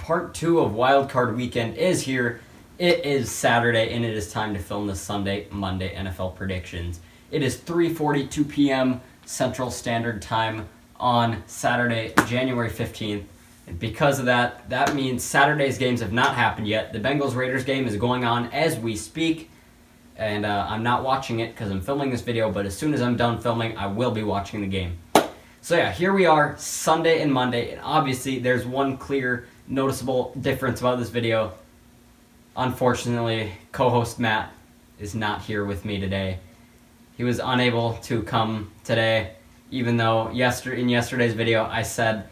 part 2 of Wild Card Weekend is here. It is Saturday, and it is time to film the Monday NFL predictions. It is 3:42 p.m. Central Standard Time on Saturday, January 15th. And because of that, that means Saturday's games have not happened yet. The Bengals-Raiders game is going on as we speak, and I'm not watching it because I'm filming this video, but as soon as I'm done filming, I will be watching the game. So yeah, here we are, Sunday and Monday, and obviously there's one clear, noticeable difference about this video. Unfortunately, co-host Matt is not here with me today. He was unable to come today, even though in yesterday's video I said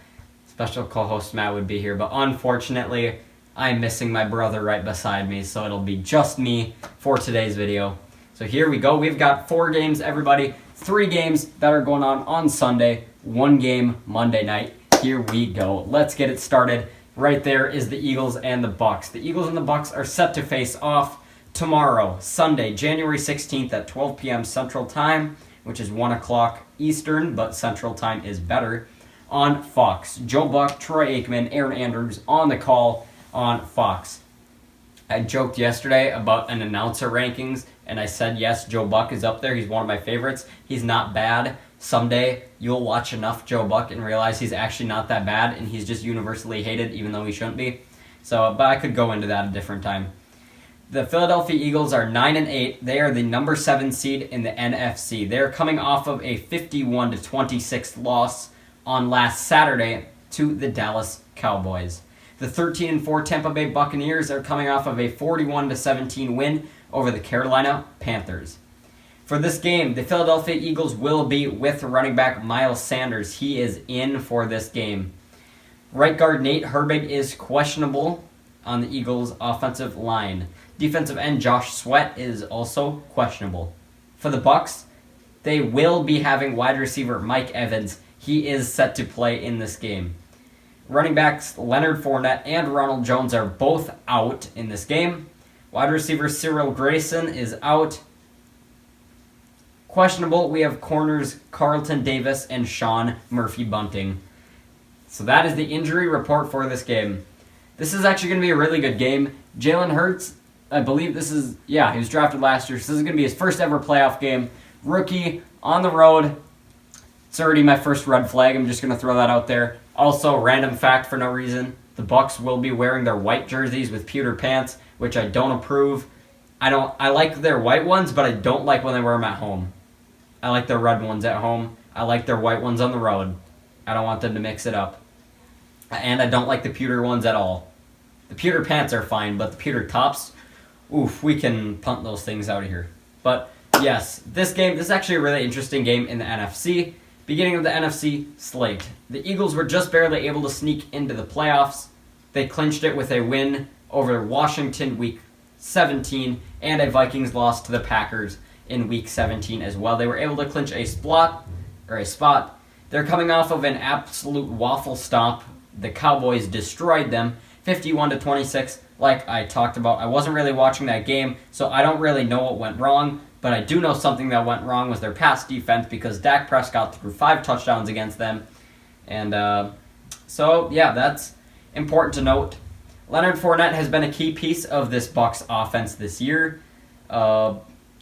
special co-host Matt would be here, but unfortunately I'm missing my brother right beside me, so it'll be just me for today's video. So here we go. We've got 4 games, everybody. 3 games that are going on Sunday, 1 game Monday night. Here we go. Let's get it started. Right there is the Eagles and the Bucks. The Eagles and the Bucks are set to face off tomorrow, Sunday, January 16th at 12 p.m. Central Time, which is 1 o'clock Eastern, but Central Time is better, on Fox. Joe Buck, Troy Aikman, Aaron Andrews on the call on Fox. I joked yesterday about an announcer rankings, and I said, yes, Joe Buck is up there. He's one of my favorites. He's not bad. Someday, you'll watch enough Joe Buck and realize he's actually not that bad, and he's just universally hated, even though he shouldn't be. So, but I could go into that a different time. The Philadelphia Eagles are 9-8. They are the number 7 seed in the NFC. They are coming off of a 51-26 loss on last Saturday to the Dallas Cowboys. The 13-4 Tampa Bay Buccaneers are coming off of a 41-17 win over the Carolina Panthers. For this game, the Philadelphia Eagles will be with running back Miles Sanders. He is in for this game. Right guard Nate Herbig is questionable on the Eagles' offensive line. Defensive end Josh Sweat is also questionable. For the Bucks, they will be having wide receiver Mike Evans. He is set to play in this game. Running backs Leonard Fournette and Ronald Jones are both out in this game. Wide receiver Cyril Grayson is out. Questionable, we have corners Carlton Davis and Sean Murphy-Bunting. So that is the injury report for this game. This is actually going to be a really good game. Jalen Hurts, I believe he was drafted last year, so this is going to be his first ever playoff game. Rookie, on the road. It's already my first red flag. I'm just going to throw that out there. Also, random fact for no reason, the Bucks will be wearing their white jerseys with pewter pants, which I don't approve. I like their white ones, but I don't like when they wear them at home. I like their red ones at home. I like their white ones on the road. I don't want them to mix it up. And I don't like the pewter ones at all. The pewter pants are fine, but the pewter tops, oof, we can punt those things out of here. But yes, this is actually a really interesting game in the NFC. Beginning of the NFC slate. The Eagles were just barely able to sneak into the playoffs. They clinched it with a win over Washington week 17 and a Vikings loss to the Packers in week 17 as well. They were able to clinch a spot. They're coming off of an absolute waffle stomp. The Cowboys destroyed them 51-26. Like I talked about, I wasn't really watching that game, so I don't really know what went wrong. But I do know something that went wrong was their pass defense, because Dak Prescott threw 5 touchdowns against them. And so, yeah, that's important to note. Leonard Fournette has been a key piece of this Bucs offense this year.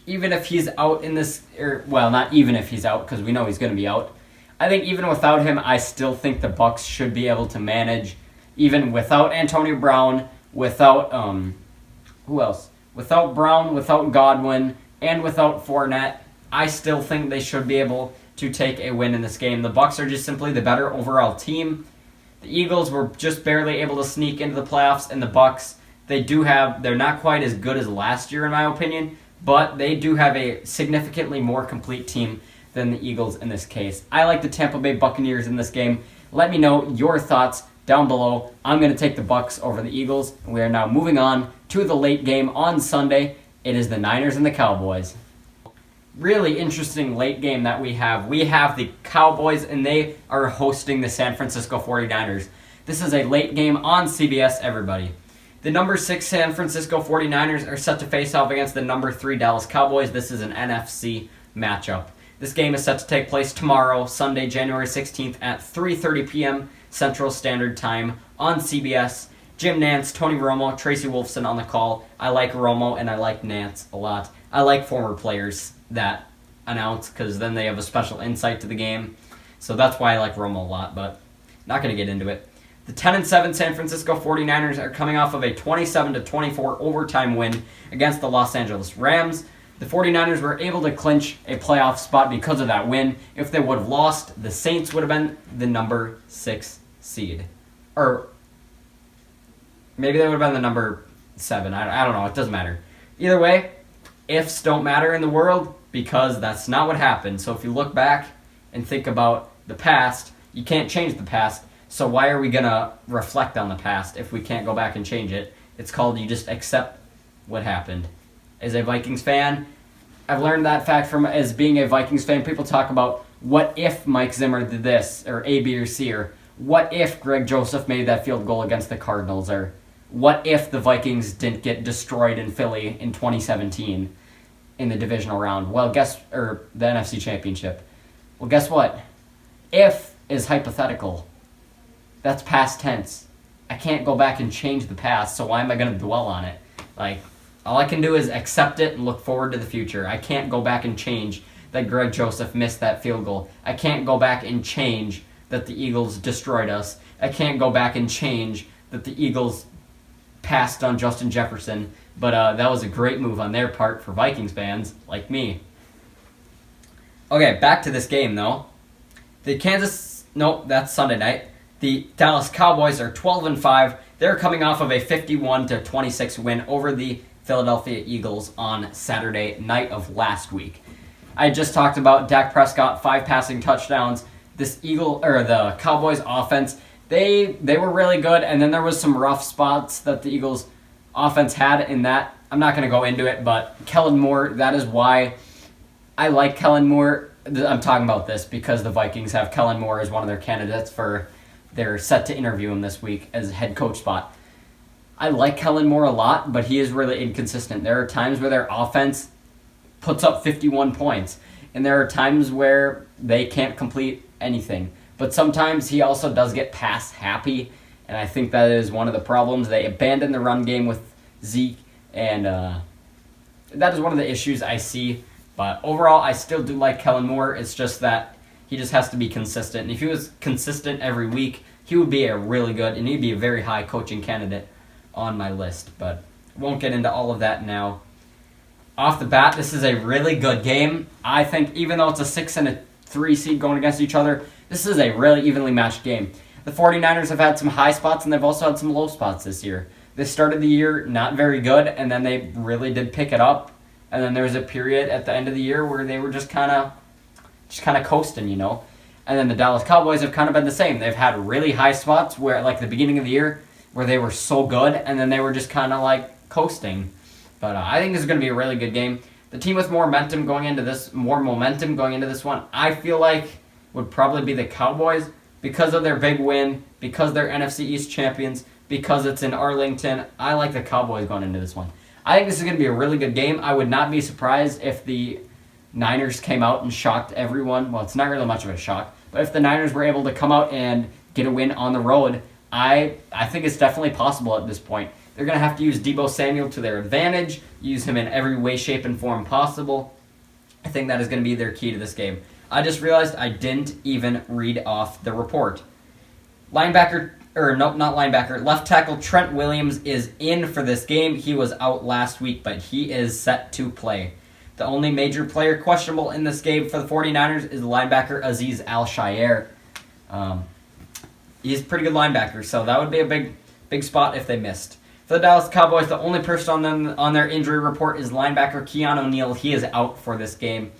Even if he's out in this, not even if he's out, because we know he's going to be out. I think even without him, I still think the Bucs should be able to manage, even without Antonio Brown, without, who else? Without Brown, without Godwin, and without Fournette, I still think they should be able to take a win in this game. The Bucs are just simply the better overall team. The Eagles were just barely able to sneak into the playoffs, and the Bucs, they're not quite as good as last year in my opinion, but they do have a significantly more complete team than the Eagles in this case. I like the Tampa Bay Buccaneers in this game. Let me know your thoughts down below. I'm going to take the Bucs over the Eagles, and we are now moving on to the late game on Sunday. It is the Niners and the Cowboys. Really interesting late game that we have. We have the Cowboys, and they are hosting the San Francisco 49ers. This is a late game on CBS, everybody. The number 6 San Francisco 49ers are set to face off against the number 3 Dallas Cowboys. This is an NFC matchup. This game is set to take place tomorrow, Sunday, January 16th at 3:30 p.m. Central Standard Time on CBS. Jim Nantz, Tony Romo, Tracy Wolfson on the call. I like Romo and I like Nantz a lot. I like former players that announce because then they have a special insight to the game. So that's why I like Romo a lot, but not going to get into it. The 10-7 San Francisco 49ers are coming off of a 27-24 overtime win against the Los Angeles Rams. The 49ers were able to clinch a playoff spot because of that win. If they would have lost, the Saints would have been the number 6 seed. Or maybe they would have been the number 7. I don't know. It doesn't matter. Either way, ifs don't matter in the world because that's not what happened. So if you look back and think about the past, you can't change the past. So why are we going to reflect on the past if we can't go back and change it? It's called you just accept what happened. As a Vikings fan, I've learned that fact from as being a Vikings fan. People talk about what if Mike Zimmer did this, or A, B, or C, or what if Greg Joseph made that field goal against the Cardinals, or what if the Vikings didn't get destroyed in Philly in 2017 in the divisional round? Well, or the NFC Championship. Well, guess what? If is hypothetical. That's past tense. I can't go back and change the past, so why am I going to dwell on it? All I can do is accept it and look forward to the future. I can't go back and change that Greg Joseph missed that field goal. I can't go back and change that the Eagles destroyed us. I can't go back and change that the Eagles passed on Justin Jefferson. But that was a great move on their part for Vikings fans like me. Okay, back to this game, though. That's Sunday night. The Dallas Cowboys are 12-5. They're coming off of a 51-26 win over the Philadelphia Eagles on Saturday night of last week. I just talked about Dak Prescott, 5 passing touchdowns. The Cowboys offense, they were really good, and then there was some rough spots that the Eagles offense had in that. I'm not going to go into it, but Kellen Moore, that is why I like Kellen Moore. I'm talking about this because the Vikings have Kellen Moore as one of their candidates they're set to interview him this week as a head coach spot. I like Kellen Moore a lot, but he is really inconsistent. There are times where their offense puts up 51 points, and there are times where they can't complete anything. But sometimes he also does get pass happy, and I think that is one of the problems. They abandon the run game with Zeke, and that is one of the issues I see. But overall, I still do like Kellen Moore. It's just that he just has to be consistent. And if he was consistent every week, he would be and he'd be a very high coaching candidate on my list. But won't get into all of that now. Off the bat, this is a really good game. I think even though it's a 6 and a 3 seed going against each other, this is a really evenly matched game. The 49ers have had some high spots, and they've also had some low spots this year. They started the year not very good, and then they really did pick it up. And then there was a period at the end of the year where they were just kind of coasting, And then the Dallas Cowboys have kind of been the same. They've had really high spots where, like the beginning of the year, where they were so good, and then they were just kind of like coasting. But I think this is going to be a really good game. The team with more momentum going into this one, I feel like would probably be the Cowboys because of their big win, because they're NFC East champions, because it's in Arlington. I like the Cowboys going into this one. I think this is going to be a really good game. I would not be surprised if the Niners came out and shocked everyone. Well, it's not really much of a shock, but if the Niners were able to come out and get a win on the road, I think it's definitely possible at this point. They're going to have to use Deebo Samuel to their advantage, use him in every way, shape, and form possible. I think that is going to be their key to this game. I just realized I didn't even read off the report. Left tackle Trent Williams is in for this game. He was out last week, but he is set to play. The only major player questionable in this game for the 49ers is linebacker Azeez Al-Shaair. He's a pretty good linebacker, so that would be a big spot if they missed. For the Dallas Cowboys, the only person on their injury report is linebacker Keanu Neal. He is out for this game.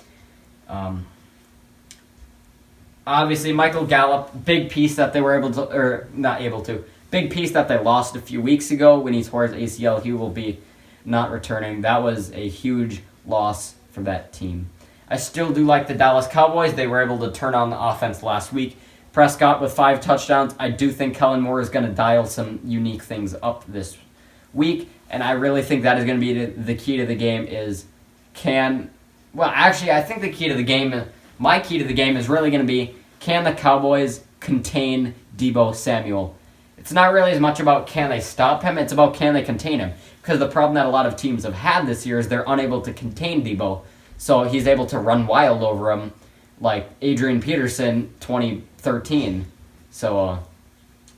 Obviously, Michael Gallup, big piece that they big piece that they lost a few weeks ago when he tore his ACL. He will be not returning. That was a huge loss for that team. I still do like the Dallas Cowboys. They were able to turn on the offense last week. Prescott with 5 touchdowns. I do think Kellen Moore is going to dial some unique things up this week, and I really think that is going to be the key to the game I think the key to the game, my key to the game is really going to be, can the Cowboys contain Deebo Samuel? It's not really as much about can they stop him, it's about can they contain him. Because the problem that a lot of teams have had this year is they're unable to contain Debo. So he's able to run wild over him, like Adrian Peterson 2013. So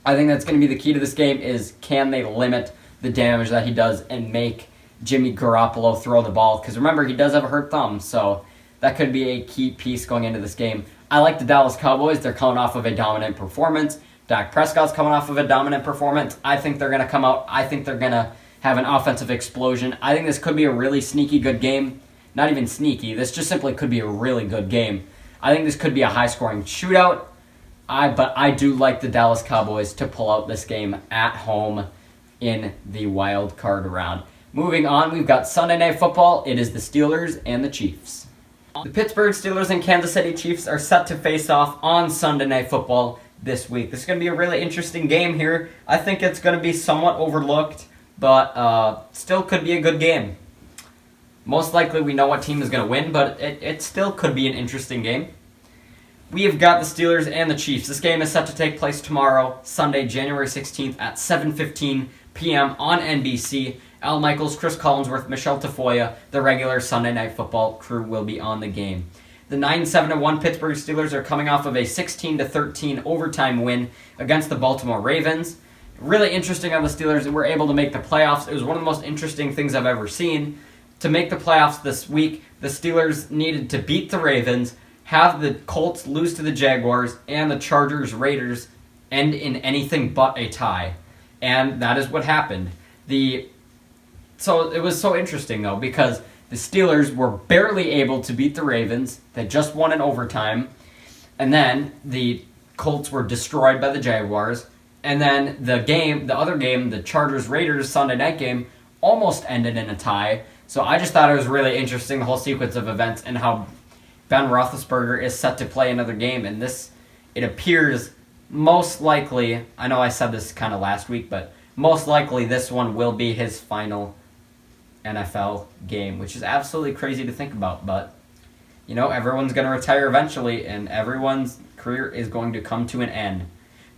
I think that's going to be the key to this game is can they limit the damage that he does and make Jimmy Garoppolo throw the ball. Because remember, he does have a hurt thumb, so that could be a key piece going into this game. I like the Dallas Cowboys. They're coming off of a dominant performance. Dak Prescott's coming off of a dominant performance. I think they're going to come out. I think they're going to have an offensive explosion. I think this could be a really sneaky good game. Not even sneaky. This just simply could be a really good game. I think this could be a high-scoring shootout. But I do like the Dallas Cowboys to pull out this game at home in the wild card round. Moving on, we've got Sunday Night Football. It is the Steelers and the Chiefs. The Pittsburgh Steelers and Kansas City Chiefs are set to face off on Sunday Night Football this week. This is going to be a really interesting game here. I think it's going to be somewhat overlooked, but still could be a good game. Most likely we know what team is going to win, but it still could be an interesting game. We have got the Steelers and the Chiefs. This game is set to take place tomorrow, Sunday, January 16th at 7:15 p.m. on NBC. Al Michaels, Chris Collinsworth, Michelle Tafoya, the regular Sunday Night Football crew will be on the game. The 9-7-1 Pittsburgh Steelers are coming off of a 16-13 overtime win against the Baltimore Ravens. Really interesting on the Steelers that were able to make the playoffs. It was one of the most interesting things I've ever seen. To make the playoffs this week, the Steelers needed to beat the Ravens, have the Colts lose to the Jaguars, and the Chargers-Raiders end in anything but a tie. And that is what happened. So it was so interesting, though, because the Steelers were barely able to beat the Ravens. They just won in overtime. And then the Colts were destroyed by the Jaguars. And then the other game, the Chargers-Raiders Sunday night game, almost ended in a tie. So I just thought it was really interesting, the whole sequence of events, and how Ben Roethlisberger is set to play another game. And it appears most likely, I know I said this kind of last week, but most likely this one will be his final NFL game, which is absolutely crazy to think about. But, everyone's going to retire eventually, and everyone's career is going to come to an end.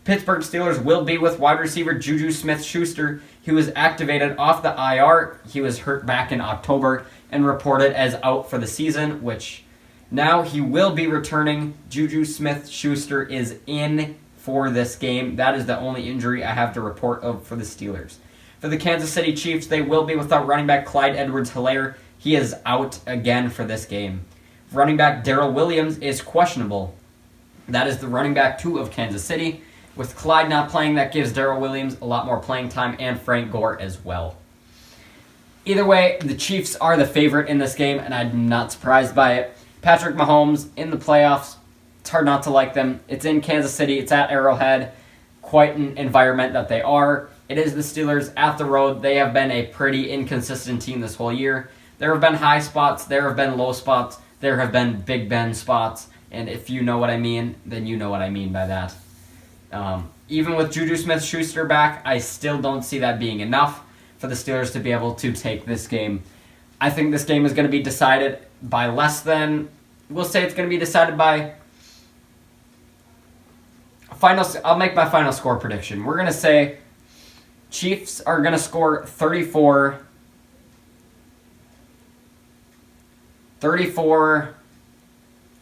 Pittsburgh Steelers will be with wide receiver Juju Smith-Schuster. He was activated off the IR. He was hurt back in October and reported as out for the season, which now he will be returning. Juju Smith-Schuster is in for this game. That is the only injury I have to report of for the Steelers. For the Kansas City Chiefs, they will be without running back Clyde Edwards-Helaire. He is out again for this game. Running back Darrell Williams is questionable. That is the running back 2 of Kansas City. With Clyde not playing, that gives Darrell Williams a lot more playing time, and Frank Gore as well. Either way, the Chiefs are the favorite in this game, and I'm not surprised by it. Patrick Mahomes in the playoffs, it's hard not to like them. It's in Kansas City, it's at Arrowhead. Quite an environment that they are. It is the Steelers at the road. They have been a pretty inconsistent team this whole year. There have been high spots, there have been low spots, there have been Big Ben spots, and if you know what I mean, then you know what I mean by that. Even with Juju Smith-Schuster back, I still don't see that being enough for the Steelers to be able to take this game. I think this game is going to be decided by less than, we'll say it's going to be decided by, I'll make my final score prediction. We're going to say Chiefs are going to score 34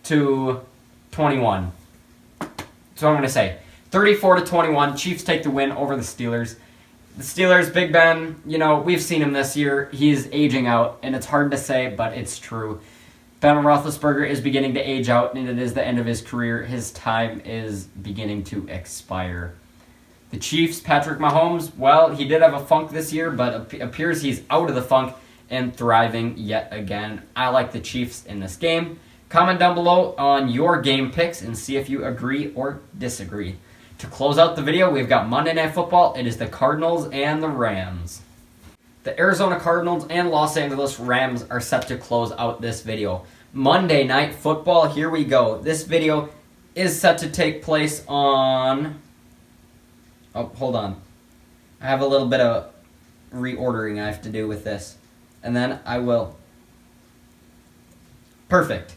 to 21. That's what I'm going to say. 34-21, Chiefs take the win over the Steelers. The Steelers, Big Ben, we've seen him this year. He's aging out, and it's hard to say, but it's true. Ben Roethlisberger is beginning to age out, and it is the end of his career. His time is beginning to expire. The Chiefs, Patrick Mahomes, well, he did have a funk this year, but it appears he's out of the funk and thriving yet again. I like the Chiefs in this game. Comment down below on your game picks and see if you agree or disagree. To close out the video, we've got Monday Night Football. It is the Cardinals and the Rams. The Arizona Cardinals and Los Angeles Rams are set to close out this video. Monday Night Football, here we go. This video is set to take place on... Oh, hold on. I have a little bit of reordering I have to do with this. And then I will... Perfect.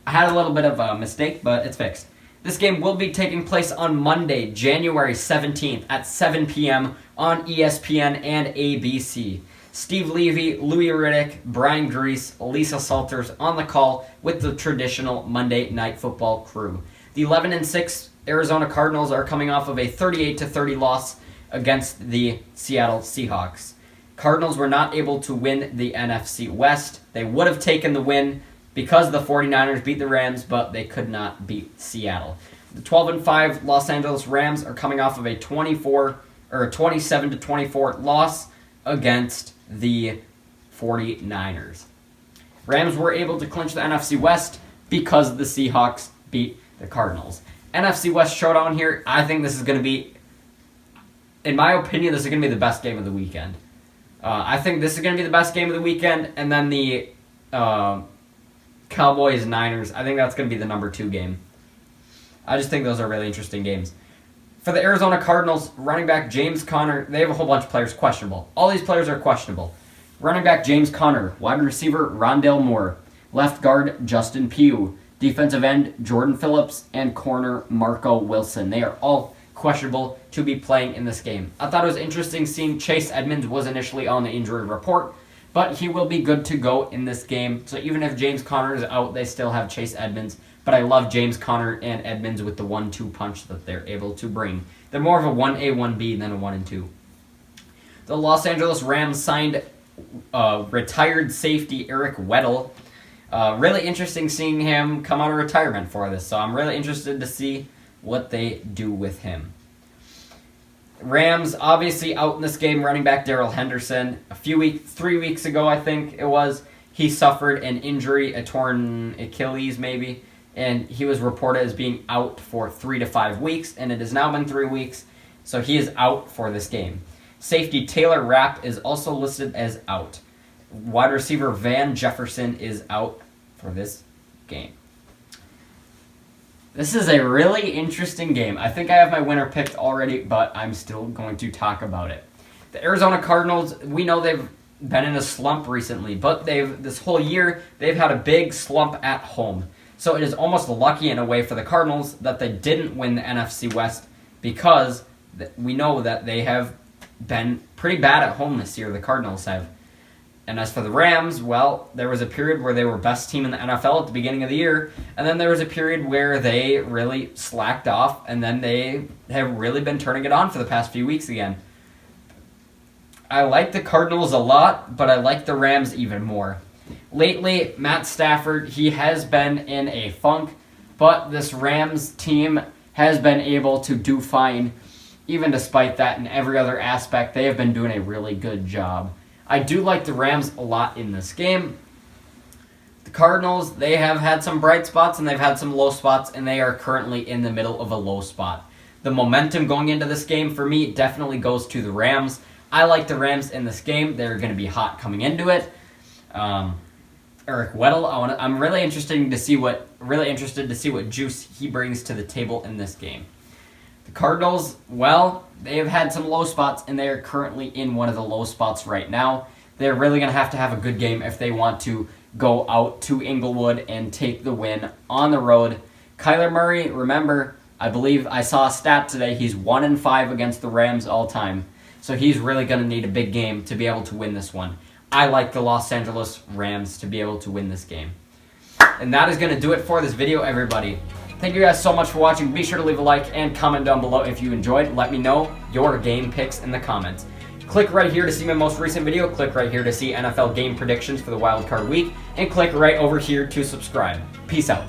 I had a little bit of a mistake, but it's fixed. This game will be taking place on Monday, January 17th at 7 p.m. on ESPN and ABC. Steve Levy, Louis Riddick, Brian Grease, Lisa Salters on the call with the traditional Monday Night Football crew. The 11-6 Arizona Cardinals are coming off of a 38-30 loss against the Seattle Seahawks. Cardinals were not able to win the NFC West. They would have taken the win because the 49ers beat the Rams, but they could not beat Seattle. The 12-5 Los Angeles Rams are coming off of a 27-24 loss against the 49ers. Rams were able to clinch the NFC West because the Seahawks beat the Cardinals. NFC West showdown here. I think this is going to be, in my opinion, this is going to be the best game of the weekend. I think this is going to be the best game of the weekend, and then the Cowboys-Niners, I think that's going to be the number 2 game. I just think those are really interesting games. For the Arizona Cardinals, running back James Conner, they have a whole bunch of players questionable. All these players are questionable. Running back James Conner, wide receiver Rondale Moore, left guard Justin Pugh, defensive end Jordan Phillips, and corner Marco Wilson. They are all questionable to be playing in this game. I thought it was interesting seeing Chase Edmonds was initially on the injury report, but he will be good to go in this game. So even if James Conner is out, they still have Chase Edmonds. But I love James Conner and Edmonds with the 1-2 punch that they're able to bring. They're more of a 1A, 1B than a 1 and 2. The Los Angeles Rams signed retired safety Eric Weddle. Really interesting seeing him come out of retirement for this. So I'm really interested to see what they do with him. Rams obviously out in this game. Running back Darrell Henderson. 3 weeks ago, I think it was, he suffered an injury, a torn Achilles maybe, and he was reported as being out for 3 to 5 weeks, and it has now been 3 weeks, so he is out for this game. Safety Taylor Rapp is also listed as out. Wide receiver Van Jefferson is out for this game. This is a really interesting game. I think I have my winner picked already, but I'm still going to talk about it. The Arizona Cardinals, we know they've been in a slump recently, but this whole year, they've had a big slump at home. So it is almost lucky in a way for the Cardinals that they didn't win the NFC West, because we know that they have been pretty bad at home this year, the Cardinals have. And as for the Rams, well, there was a period where they were best team in the NFL at the beginning of the year, and then there was a period where they really slacked off, and then they have really been turning it on for the past few weeks again. I like the Cardinals a lot, but I like the Rams even more. Lately, Matt Stafford, he has been in a funk, but this Rams team has been able to do fine. Even despite that, in every other aspect, they have been doing a really good job. I do like the Rams a lot in this game. The Cardinals, they have had some bright spots and they've had some low spots, and they are currently in the middle of a low spot. The momentum going into this game, for me, definitely goes to the Rams. I like the Rams in this game. They're going to be hot coming into it. Eric Weddle, I'm really interested to see what juice he brings to the table in this game. The Cardinals, well, they have had some low spots, and they are currently in one of the low spots right now. They're really going to have a good game if they want to go out to Inglewood and take the win on the road. Kyler Murray, remember, I believe I saw a stat today, he's 1-5 against the Rams all time. So he's really going to need a big game to be able to win this one. I like the Los Angeles Rams to be able to win this game. And that is going to do it for this video, everybody. Thank you guys so much for watching. Be sure to leave a like and comment down below if you enjoyed. Let me know your game picks in the comments. Click right here to see my most recent video. Click right here to see NFL game predictions for the Wild Card Week. And click right over here to subscribe. Peace out.